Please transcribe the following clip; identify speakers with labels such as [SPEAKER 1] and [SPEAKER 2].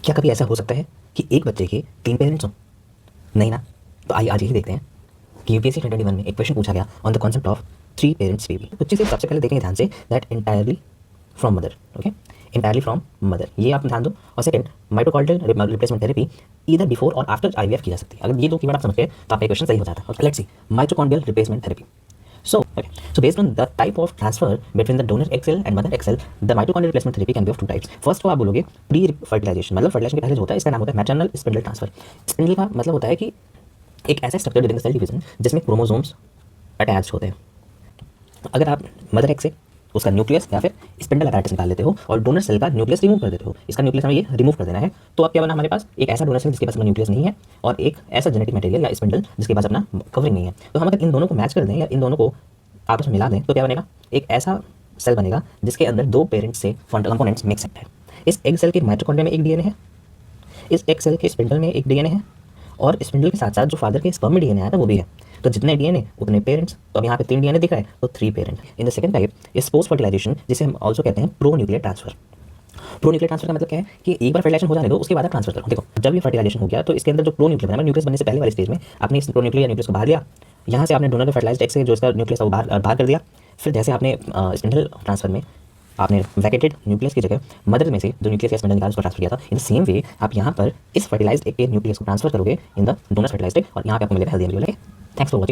[SPEAKER 1] क्या कभी ऐसा हो सकता है कि एक बच्चे के 3 पेरेंट्स हों? नहीं ना। तो आइए आज यही देखते हैं कि यूपीएससी 2021 में एक क्वेश्चन पूछा गया on the concept of 3 parents baby. तो चीज़ें सबसे पहले देखेंगे ध्यान say that entirely from mother. Okay, entirely from mother, ये आप ध्यान दो। और सेकंड, माइटोकॉन्ड्रियल रिप्लेसमेंट थेरेपी इधर बिफोर और आफ्टर आईवीएफ की जा सकती है। अगर ये दो कीवर्ड आप समझ गए तो आपका क्वेश्चन सही हो जाता है। Let's see mitochondrial replacement therapy. So based on the type of transfer between the donor egg cell and mother egg cell, the mitochondrial replacement therapy can be of two types. First तो आप बोलोगे pre fertilisation, मतलब fertilisation के पहले जो होता है इसका नाम होता है मैटरनल स्पिंडल ट्रांसफर. स्पिंडल का मतलब होता है कि एक ऐसा structure within the cell division जिसमें क्रोमोसोम्स अटैच होते हैं. अगर आप मदर एग से उसका न्यूक्लियस या फिर स्पिंडल अपैरेटस निकाल लेते हो और डोनर सेल का न्यूक्लियस रिमूव कर देते हो, इसका न्यूक्लियस हमें ये रिमूव कर देना है, तो अब क्या बना हमारे पास? एक ऐसा डोनर सेल जिसके पास अपना न्यूक्लियस नहीं है और एक ऐसा जेनेटिक मटेरियल या स्पिंडल जिसके पास अपना कवरिंग नहीं है. तो हम अगर इन दोनों को मैच कर दें या इन दोनों को आपस में मिला दें तो क्या बनेगा? एक ऐसा सेल बनेगा जिसके अंदर दो पेरेंट्स से कंपोनेंट्स मिक्स है. इस एग सेल के माइटोकॉन्ड्रिया में एक डीएनए है, इस एग सेल के स्पिंडल में एक डीएनए है और स्पिंडल के साथ साथ जो फादर के स्पर्म में डीएनए आया था वो भी है. तो जितने डीएनए उतने पेरेंट्स. तो अब यहाँ पे 3 डीएनए दिख रहा है तो 3 parent. In the second type is post fertilisation, जिसे हम ऑल्सो कहते हैं pro nuclear transfer. Pro nuclear transfer का मतलब क्या है कि एक बार फर्टिलाइजेशन हो जाने दो, उसके बाद आप ट्रांसफर करो. देखो, जब ये फर्टिलाइजेशन हो गया तो इसके अंदर जो प्रो न्यूक्लियर बना, न्यूक्लियस बनने से पहले वाले स्टेज में आपने इस प्रो न्यूक्लियर न्यूक्लियस को बाहर लिया. यहाँ से आपने डोनर के फर्टिलाइज्ड एग से जो इसका न्यूक्लियस था वो बाहर कर दिया. फिर जैसे आपने स्पिंडल ट्रांसफर में आपने वैकेटेड न्यूक्लियस की जगह मदर में से जो न्यूक्लियस या स्पिंडल निकाला उसको ट्रांसफर किया था, इन द सेम वे आप यहाँ पर इस फर्टिलाइज्ड एग के न्यूक्लियस को ट्रांसफर करोगे in the donor fertilised egg और यहाँ पे आपको मिलेगा healthy embryo. Thanks for watching.